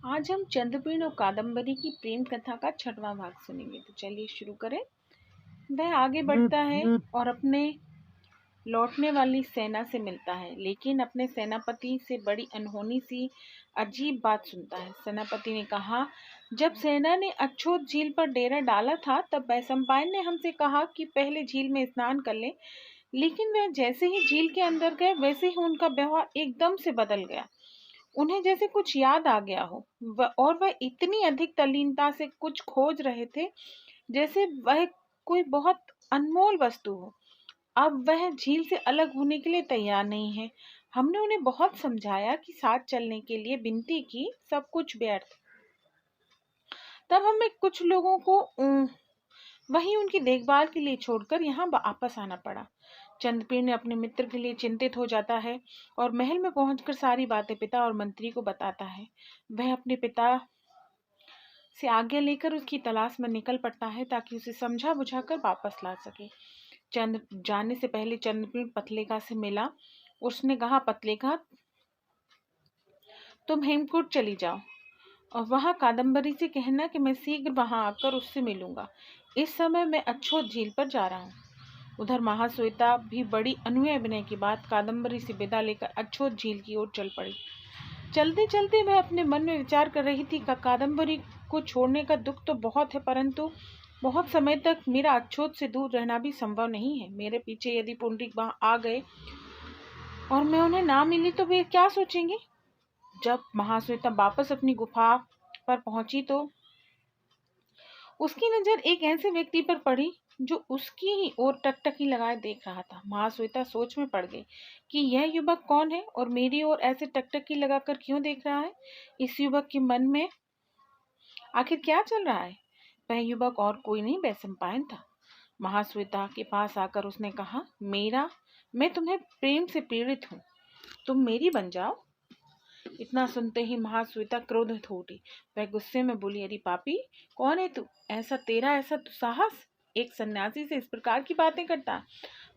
आज हम चंद्रपेड़ और कादम्बरी की प्रेम कथा का 6वां भाग सुनेंगे। तो चलिए शुरू करें। वह आगे बढ़ता है और अपने लौटने वाली सेना से मिलता है, लेकिन अपने सेनापति से बड़ी अनहोनी सी अजीब बात सुनता है। सेनापति ने कहा, जब सेना ने अछोत झील पर डेरा डाला था तब वैशंपायन ने हमसे कहा कि पहले झील में स्नान कर लें, लेकिन वह जैसे ही झील के अंदर गए वैसे ही उनका व्यवहार एकदम से बदल गया। उन्हें जैसे कुछ याद आ गया हो और वह इतनी अधिक तल्लीनता से कुछ खोज रहे थे जैसे वह कोई बहुत अनमोल वस्तु हो। अब वह झील से अलग होने के लिए तैयार नहीं है। हमने उन्हें बहुत समझाया कि साथ चलने के लिए विनती की, सब कुछ व्यर्थ। तब हमें कुछ लोगों को वहीं उनकी देखभाल के लिए छोड़कर यहाँ वापस आना पड़ा। चंद्रपेड़ ने अपने मित्र के लिए चिंतित हो जाता है और महल में पहुंचकर सारी बातें पिता और मंत्री को बताता है। वह अपने पिता से आज्ञा लेकर उसकी तलाश में निकल पड़ता है ताकि उसे समझा बुझाकर वापस ला सके। चंद्र जाने से पहले चंद्रपेड़ पतलेखा से मिला। उसने कहा, पतलेखा, तुम हेमकूट चली जाओ और वहां कादम्बरी से कहना कि मैं शीघ्र वहां आकर उससे मिलूंगा। इस समय मैं अछोत झील पर जा रहा हूँ। उधर महाश्वेता भी बड़ी अनुनय विनय के बाद कादम्बरी से विदा लेकर अछोत झील की ओर चल पड़ी। चलते चलते वह अपने मन में विचार कर रही थी कि कादम्बरी को छोड़ने का दुख तो बहुत है, परंतु बहुत समय तक मेरा अछोत से दूर रहना भी संभव नहीं है। मेरे पीछे यदि पुंडरीक वहां आ गए और मैं उन्हें ना मिली तो वे क्या सोचेंगे। जब महाश्वेता वापस अपनी गुफा पर पहुंची तो उसकी नजर एक ऐसे व्यक्ति पर पड़ी जो उसकी ही ओर टकटकी लगाए देख रहा था। महाश्वेता सोच में पड़ गई कि यह युवक कौन है और मेरी ओर ऐसे टकटकी लगाकर क्यों देख रहा है। इस युवक के मन में आखिर क्या चल रहा है। वह युवक और कोई नहीं, वैशंपायन था। महाश्वेता के पास आकर उसने कहा, मैं तुम्हें प्रेम से प्रेरित हूँ, तुम मेरी बन जाओ। इतना सुनते ही महाश्वेता क्रोधित हो उठी। वह गुस्से में बोली, अरे पापी, कौन है तू? तेरा ऐसा दुस्साहस, एक सन्यासी से इस प्रकार की बातें करता।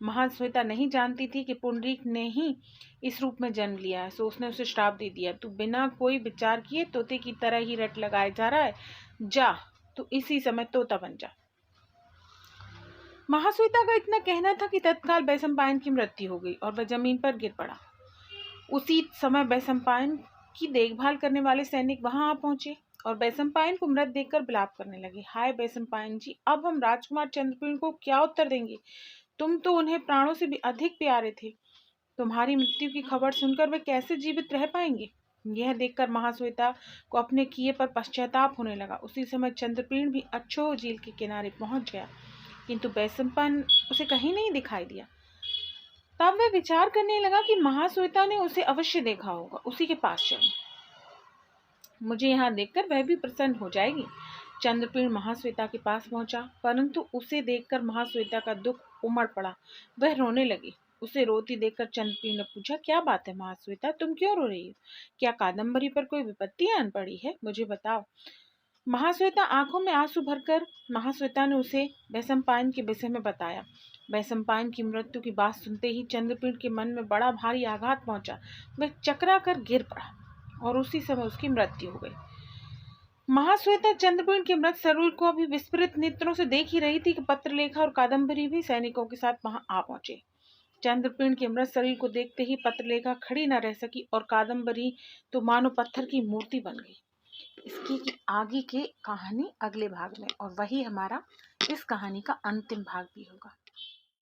महाश्वेता नहीं जानती थी कि पुंडरीक ने ही इस रूप में जन्म लिया है, सो उसने उसे श्राप दे दिया। तू बिना कोई विचार किए तोते की तरह ही रट लगाए जा रहा है। जा, तू इसी समय तोता बन जा। महाश्वेता का इतना कहना था कि तत्काल वैशंपायन की मृत्यु हो गई और वह जमीन पर गिर पड़ा। उसी समय वैशंपायन की देखभाल करने वाले सैनिक वहां आ पहुंचे और वैशंपायन को मृत देखकर विलाप करने लगे। हाय वैशंपायन जी, अब हम राजकुमार चंद्रपेड़ को क्या उत्तर देंगे? तुम तो उन्हें प्राणों से भी अधिक प्यारे थे। तुम्हारी मृत्यु की खबर सुनकर वे कैसे जीवित रह पाएंगे? यह देखकर महाश्वेता को अपने किए पर पश्चाताप होने लगा। उसी समय चंद्रपेड़ भी अछोत झील के किनारे पहुंच गया, किंतु वैशंपायन उसे कहीं नहीं दिखाई दिया। तब वह विचार करने लगा कि महाश्वेता ने उसे अवश्य देखा होगा, उसी के पास चलूं। मुझे यहाँ देखकर वह भी प्रसन्न हो जाएगी। चंद्रपेड़ महाश्वेता के पास पहुंचा, परंतु उसे देखकर महाश्वेता का दुख उमड़ पड़ा। वह रोने लगी। उसे रोती देखकर चंद्रपेड़ ने पूछा, क्या बात है महाश्वेता, तुम क्यों रो रही हो? क्या कादम्बरी पर कोई विपत्ति आन पड़ी है? मुझे बताओ। महाश्वेता आंखों में आंसू भरकर महाश्वेता ने उसे वैशंपायन के विषय में बताया। वैशंपायन की मृत्यु की बात सुनते ही चंद्रपेड़ के मन में बड़ा भारी आघात पहुंचा। वह चकरा कर गिर पड़ा और उसी समय उसकी मृत्यु हो गई। महाश्वेता चंद्रपेड़ के मृत शरीर को अभी विस्फारित नेत्रों से देख ही रही थी कि पत्रलेखा और कादम्बरी भी सैनिकों के साथ वहां आ पहुंचे। चंद्रपेड़ के मृत शरीर को देखते ही पत्रलेखा खड़ी न रह सकी और कादम्बरी तो मानो पत्थर की मूर्ति बन गई। इसकी आगे की कहानी अगले भाग में, और वही हमारा इस कहानी का अंतिम भाग भी होगा।